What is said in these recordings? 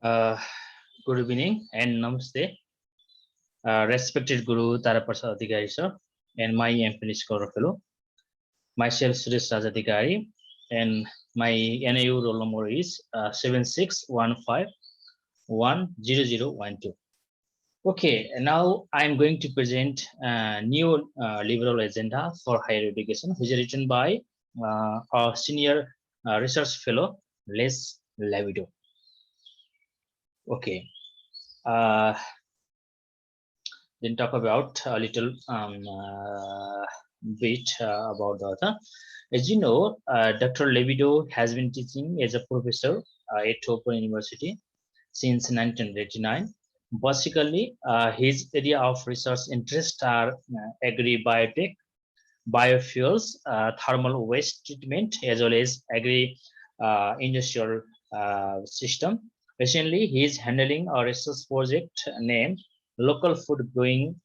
Uh, Good evening and namaste, respected Guru Taraprasad Adhikari sir, and my MPhil scholar fellow, myself Suresh Rajadhikari, and my NAU roll number is 7615100012. Okay, now I'm going to present new liberal agenda for higher education, which is written by our senior research fellow, Les Levidow. Okay. Uh, then talk about a little bit about the author. As you know, Dr. Levidow has been teaching as a professor at Open University since 1989. Basically, his area of research interests are agri-biotech, biofuels, thermal waste treatment, as well as agri-industrial system. Recently, he is handling a research project named Local Food Growing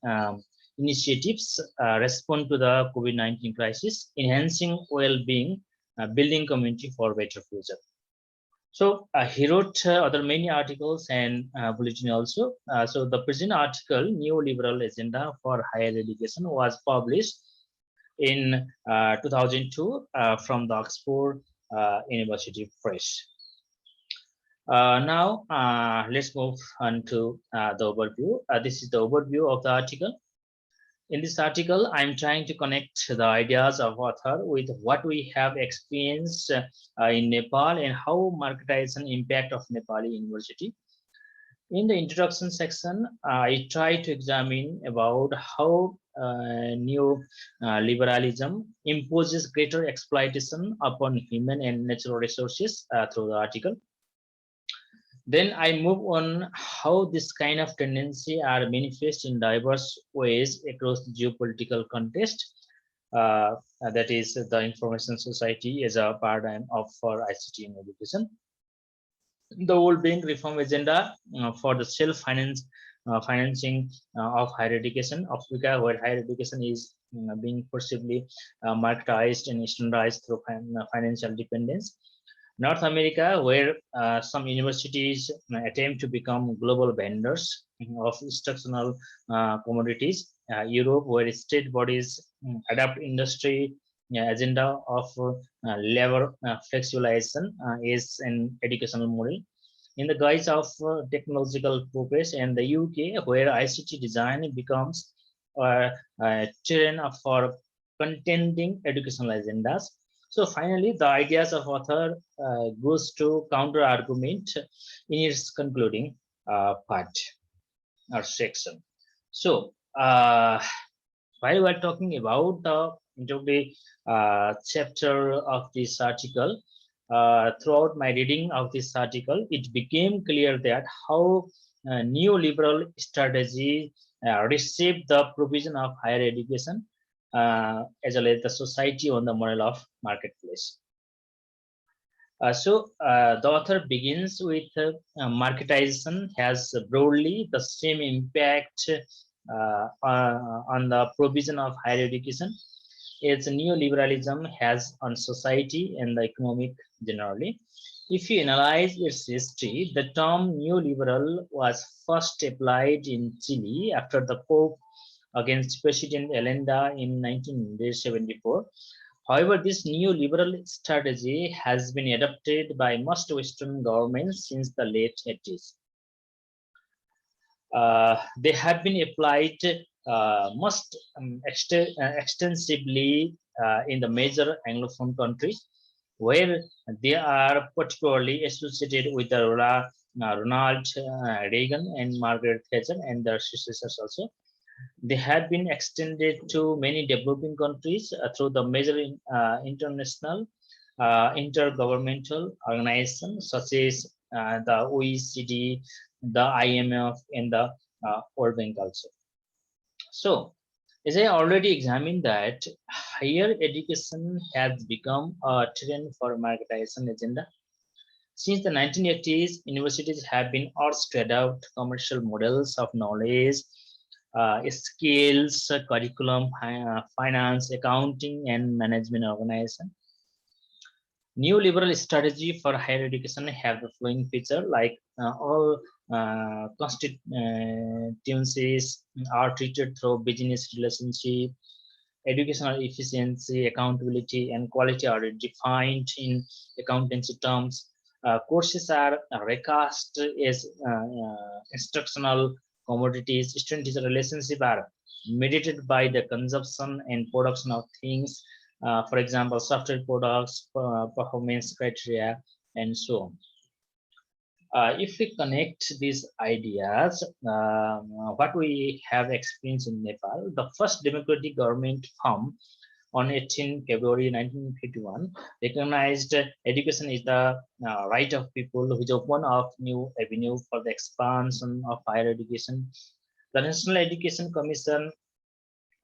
Initiatives Respond to the COVID-19 Crisis, Enhancing Well-Being, Building Community for Better Future. So he wrote other many articles and bulletin also. So the present article, Neoliberal Agenda for Higher Education, was published in 2002 from the Oxford University Press. Now let's move on to the overview. This is the overview of the article. In this article, I'm trying to connect the ideas of author with what we have experienced in Nepal and how marketization impact of Nepali University. In the introduction section, I try to examine about how neoliberalism imposes greater exploitation upon human and natural resources through the article. Then I move on how this kind of tendency are manifest in diverse ways across the geopolitical context. That is the information society as a paradigm of for ICT in education. The well-being reform agenda for the financing of higher education. Africa, where higher education is being forcibly marketized and standardized through financial dependence. North America, where some universities attempt to become global vendors of instructional commodities. Europe, where state bodies adapt industry agenda of labor flexibilization is an educational model in the guise of technological progress, and the UK, where ICT design becomes terrain for contending educational agendas. So finally, the ideas of author goes to counter argument in its concluding part or section. So while we're talking about the introductory chapter of this article, throughout my reading of this article, it became clear that how neoliberal strategy reshaped the provision of higher education as well as the society on the model of marketplace. The author begins with marketization has broadly the same impact on the provision of higher education as neoliberalism has on society and the economic generally. If you analyze its history, the term neoliberal was first applied in Chile after the coup against President Allende in 1974. However, this neoliberal strategy has been adopted by most Western governments since the late 80s. They have been applied most extensively in the major Anglophone countries, where they are particularly associated with the Ronald Reagan and Margaret Thatcher and their successors also. They have been extended to many developing countries through the major international intergovernmental organizations such as the OECD, the IMF, and the World Bank also. So, as I already examined that higher education has become a trend for marketization agenda. Since the 1980s, universities have been urged to adopt commercial models of knowledge, skills, curriculum, finance, accounting, and management organization. Neoliberal strategy for higher education have the following feature, like all constituencies are treated through business relationship, educational efficiency, accountability, and quality are defined in accountancy terms. Courses are recast as instructional commodities. Student-teacher relationship are mediated by the consumption and production of things, for example, software products, performance criteria, and so on. If we connect these ideas, what we have experienced in Nepal, the first democratic government formed on 18 February 1951 recognized education is the right of people, which opened up new avenue for the expansion of higher education. The National Education Commission,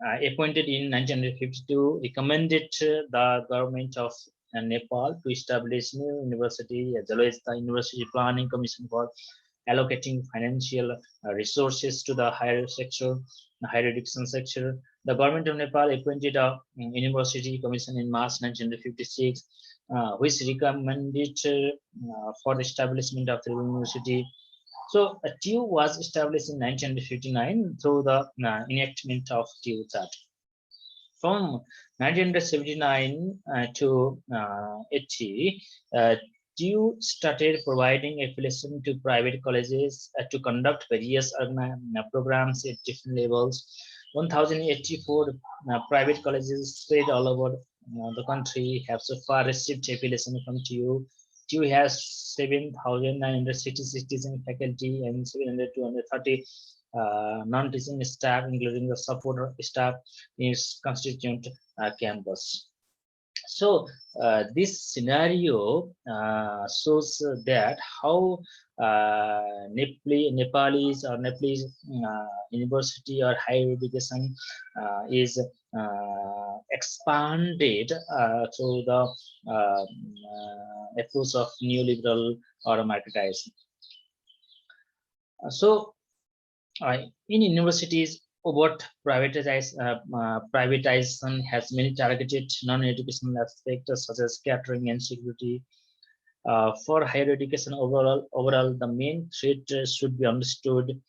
appointed in 1952, recommended the government of Nepal to establish new university, as well as the University Planning Commission for allocating financial resources to the higher sector, the higher education sector. The government of Nepal appointed a university commission in March 1956, which recommended for the establishment of the university. So TU was established in 1959 through the enactment of TU Charter. From 1979 to 80, TU started providing affiliation to private colleges to conduct various programs at different levels. 1,084 private colleges spread all over the country have so far received affiliation from TU. TU has 7,966 teaching faculty and 730 non-teaching staff, including the support staff, is constituent campus. So this scenario shows that how Nepalese or Nepalese university or higher education is expanded through the approach of neoliberal or marketization. So in universities, overt privatization has many targeted non-educational aspects such as catering and security. For higher education overall, the main threat should be understood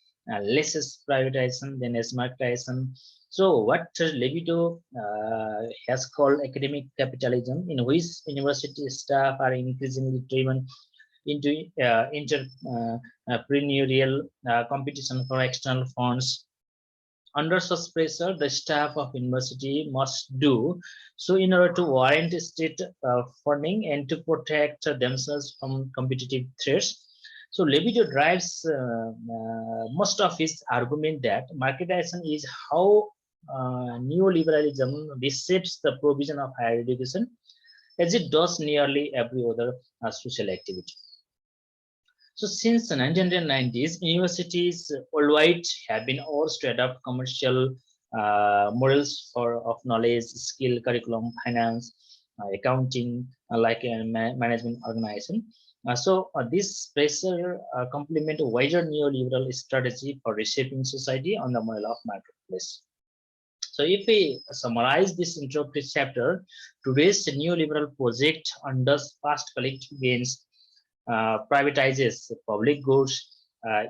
less as privatization than as marketization. So what Levidow has called academic capitalism, in which university staff are increasingly driven into entrepreneurial competition for external funds. Under such pressure, the staff of university must do so in order to warrant state funding and to protect themselves from competitive threats. So Levidow drives most of his argument that marketization is how neoliberalism reshapes the provision of higher education, as it does nearly every other social activity. So since the 1990s, universities worldwide have been urged to adopt commercial models of knowledge, skill, curriculum, finance, accounting, like a management organization. So this pressure complement a wider neoliberal strategy for reshaping society on the model of marketplace. So if we summarize this introductory chapter, today's neoliberal project undoes past collective gains, privatizes public goods,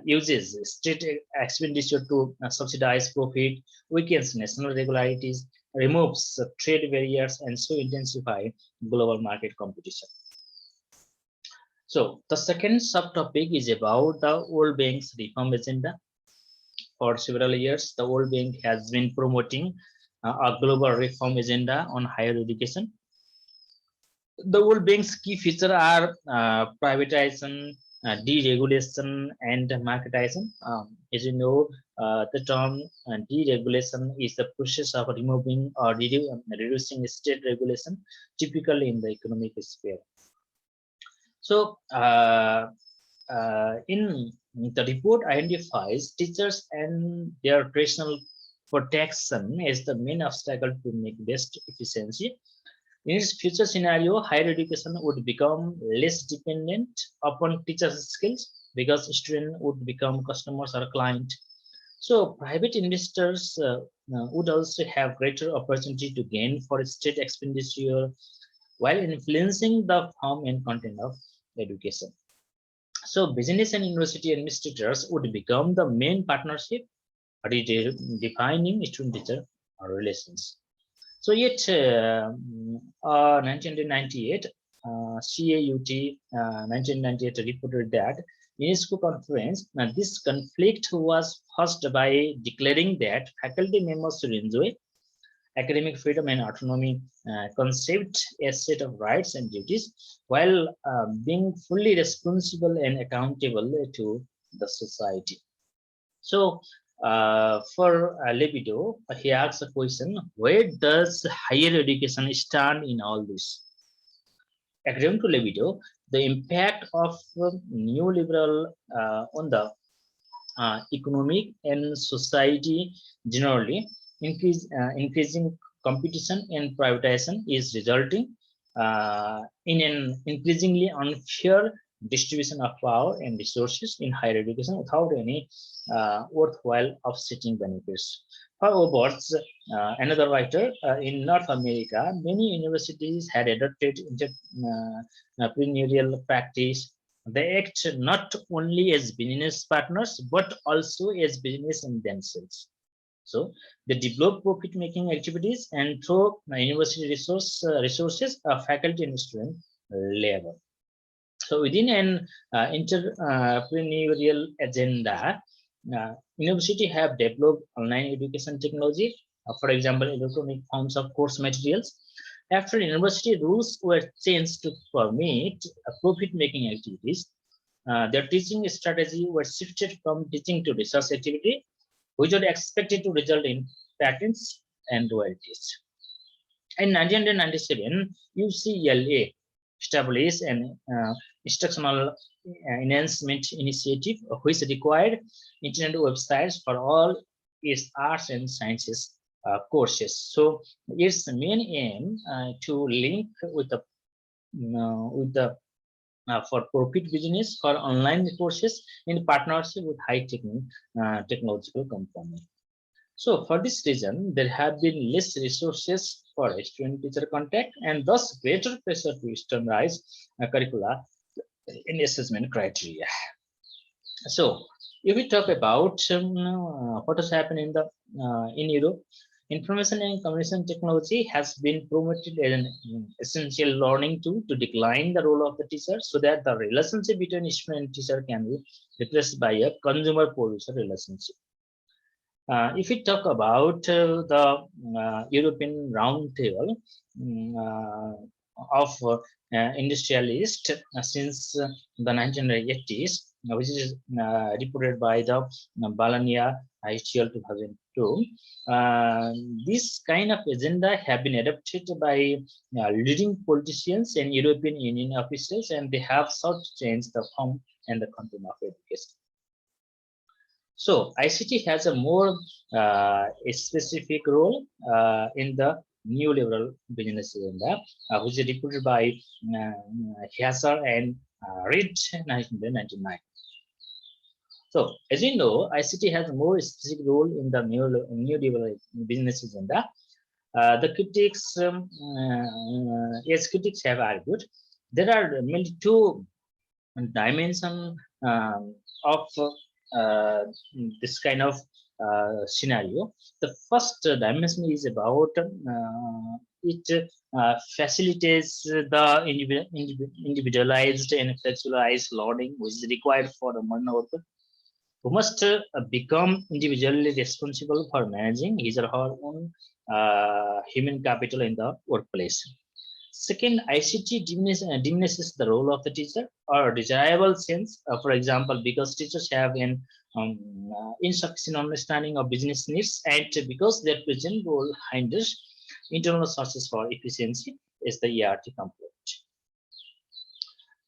uses state expenditure to subsidize profit, weakens national regularities, removes trade barriers, and so intensify global market competition. So the second subtopic is about the World Bank's reform agenda. For several years, the World Bank has been promoting a global reform agenda on higher education. The World Bank's key features are privatization, deregulation, and marketization. As you know, the term deregulation is the process of removing or reducing state regulation, typically in the economic sphere. So, in the report identifies teachers and their traditional protection as the main obstacle to make best efficiency. In its future scenario, higher education would become less dependent upon teachers' skills because students would become customers or clients. So private investors would also have greater opportunity to gain for state expenditure. while influencing the form and content of education. So business and university administrators would become the main partnership defining student-teacher relations. So yet, 1998, CAUT 1998 reported that UNESCO conference, this conflict was first by declaring that faculty members should enjoy academic freedom and autonomy, conceived a set of rights and duties, while being fully responsible and accountable to the society. So, for Levidow, he asks a question: where does higher education stand in all this? According to Levidow, the impact of neoliberal on the economic and society generally, increasing competition and privatization is resulting in an increasingly unfair distribution of power and resources in higher education without any worthwhile offsetting benefits. However, another writer in North America, many universities had adopted entrepreneurial practice. They act not only as business partners but also as business in themselves. So they develop profit-making activities and through university resources, faculty and student labor. So within an entrepreneurial agenda, university have developed online education technology, for example, electronic forms of course materials. After university rules were changed to permit profit-making activities, their teaching strategy was shifted from teaching to research activity, which was expected to result in patents and royalties. In 1997, UCLA established an instructional enhancement initiative which required internet websites for all its arts and sciences courses. So its main aim to link with the for profit business for online courses in partnership with high technological companies. So for this reason, there have been less resources for student-teacher contact and thus greater pressure to standardize curricula in assessment criteria. So if we talk about what has happened in Europe, information and communication technology has been promoted as an essential learning tool to decline the role of the teacher so that the relationship between student and teacher can be replaced by a consumer-producer relationship. If we talk about the European Roundtable of industrialists since the 1980s, which is reported by the Balania IHL 2002, this kind of agenda have been adopted by leading politicians and European Union officials, and they have sought to change the form and the content of education. So ICT has a more specific role in the neoliberal business agenda, which is reported by Hiyasar and Reed 1999. So as we know, ICT has a more specific role in the neoliberal business agenda. The critics, as critics have argued, there are mainly two dimensions of this kind of scenario. The first dimension is about it facilitates the individualized and flexibilized learning which is required for the modern worker who must become individually responsible for managing his or her own human capital in the workplace. Second, ICT diminishes the role of the teacher or desirable sense. For example, because teachers have an insufficient understanding of business needs and because their present role hinders internal sources for efficiency is the ERT component.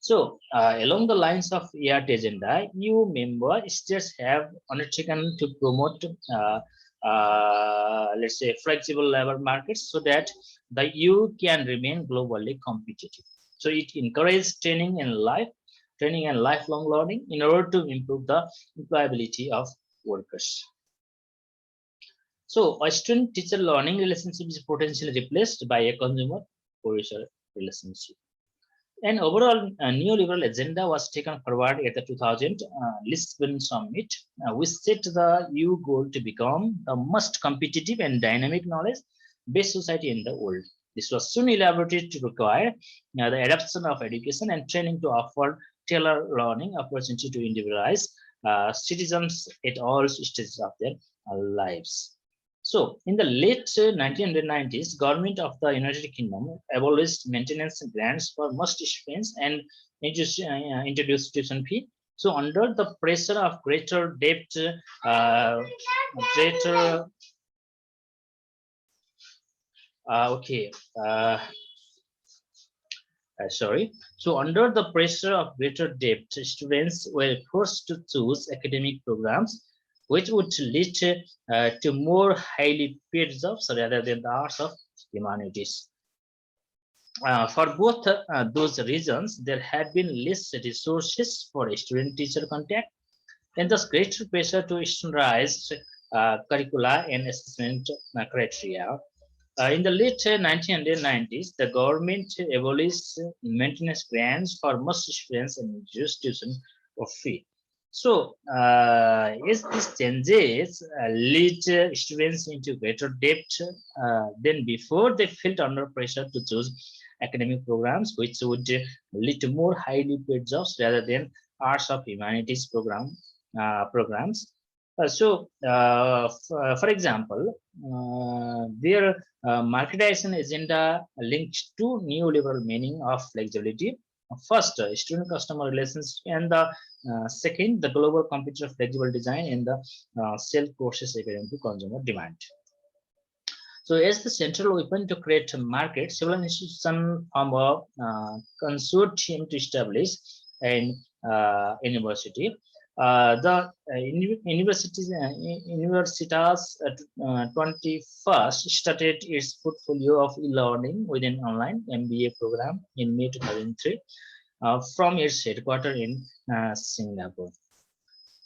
So, along the lines of ERT agenda, EU member states have undertaken to promote let's say flexible labor markets so that the EU can remain globally competitive. So it encourages training and lifelong learning in order to improve the employability of workers. So a student-teacher learning relationship is potentially replaced by a consumer-producer relationship. An overall neoliberal agenda was taken forward at the 2000 Lisbon Summit, which set the EU goal to become the most competitive and dynamic knowledge-based society in the world. This was soon elaborated to require the adoption of education and training to offer tailored learning opportunity to individualize citizens at all stages of their lives. So, in the late 1990s, government of the United Kingdom abolished maintenance grants for most students and introduced tuition fee. So, under the pressure of greater debt, greater okay. Sorry. So under the pressure of greater debt, students were forced to choose academic programs, which would lead to more highly paid jobs rather than the arts of humanities. For both those reasons, there had been less resources for student-teacher contact, and thus greater pressure to standardize curricula and assessment criteria. In the late 1990s, the government abolished maintenance grants for most students and reduced tuition fee. So, as these changes lead students into greater debt than before, they felt under pressure to choose academic programs, which would lead to more highly paid jobs rather than arts of humanities programs. For example, their marketization agenda linked to neoliberal meaning of flexibility. First, student customer relations, and the second, the global computer flexible design, and the sell courses according to consumer demand. So, as the central weapon to create a market, several institutions form a consortium to establish a university. The Universitas 21st started its portfolio of e-learning with an online MBA program in May 2003 from its headquarters in Singapore.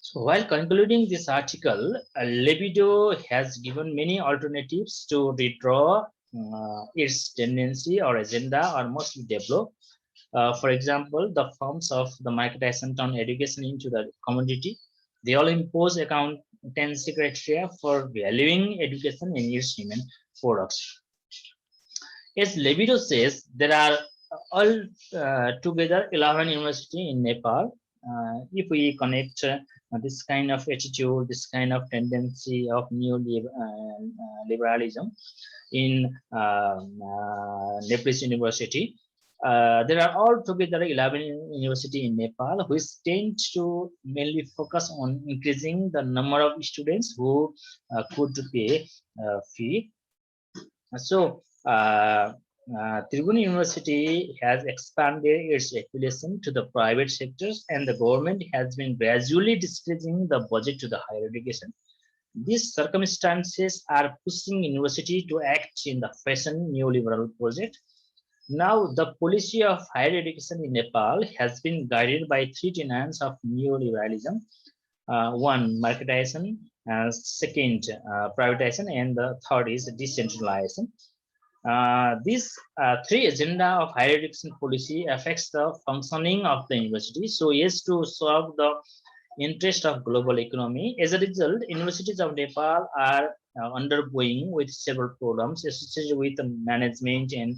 So while concluding this article, Levidow has given many alternatives to redraw its tendency or agenda or mostly develop. For example, the forms of the marketization turn education into the commodity. They all impose accountancy criteria for valuing education in its human products. As Levidow says, there are all together 11 universities in Nepal. If we connect this kind of attitude, this kind of tendency of neoliberalism in Nepalese University, there are altogether 11 universities in Nepal, which tend to mainly focus on increasing the number of students who could pay fee. So, Tribhuvan University has expanded its affiliation to the private sectors, and the government has been gradually decreasing the budget to the higher education. These circumstances are pushing university to act in the fashion neoliberal project. Now, the policy of higher education in Nepal has been guided by three tenets of neoliberalism. One, marketization, second, privatization, and the third is decentralization. These three agenda of higher education policy affects the functioning of the university so as to serve the interest of global economy. As a result, universities of Nepal are undergoing with several programs associated with management and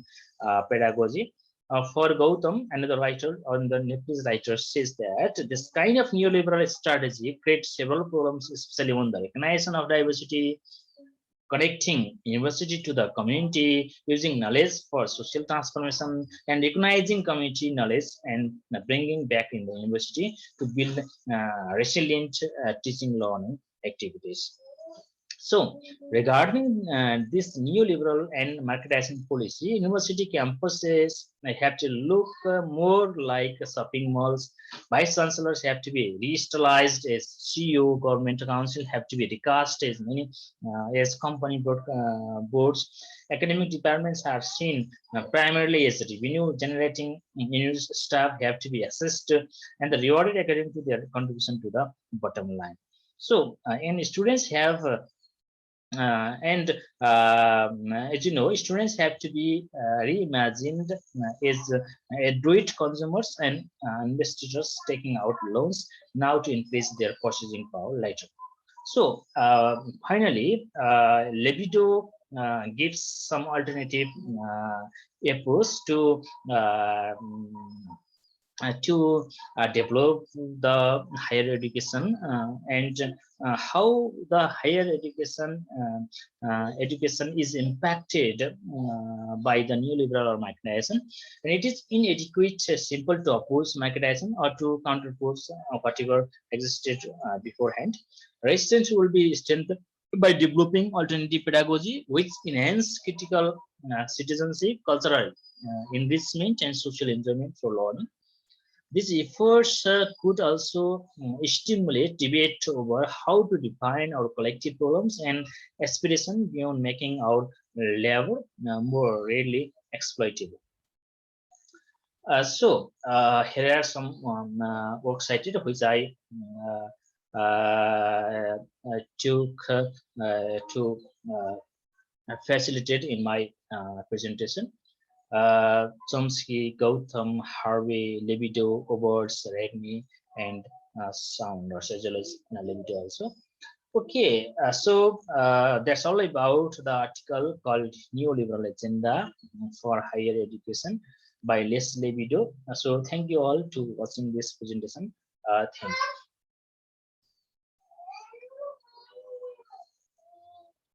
pedagogy. For Gautam, another writer, or the Nepalese writer, says that this kind of neoliberal strategy creates several problems, especially on the recognition of diversity, connecting university to the community, using knowledge for social transformation, and recognizing community knowledge and bringing back in the university to build resilient teaching learning activities. So, regarding this neoliberal and marketization policy, university campuses have to look more like shopping malls. Vice chancellors have to be restylized as CEO. Government council have to be recast as many as company boards. Academic departments are seen primarily as revenue generating. Staff have to be assessed and rewarded according to their contribution to the bottom line. So, and students have As you know, students have to be reimagined as adroit consumers and investors taking out loans now to increase their purchasing power later. So finally, Levidow gives some alternative approach to develop the higher education and how the higher education is impacted by the neoliberal or marketization. And it is inadequate, simple to oppose marketization or to counterpose whatever existed beforehand. Resistance will be strengthened by developing alternative pedagogy which enhance critical citizenship, cultural enrichment, and social enjoyment for learning. These efforts could also stimulate debate over how to define our collective problems and aspiration beyond making our labor more readily exploitable. Here are some works cited which I took to facilitate in my presentation. Chomsky, Gautam, Harvey, Levidow, Oberts, Redmi, and Sound or Sejolos Levidow also. Okay, that's all about the article called Neoliberal Agenda for Higher Education by Les Levidow. So thank you all to watching this presentation. Thank you.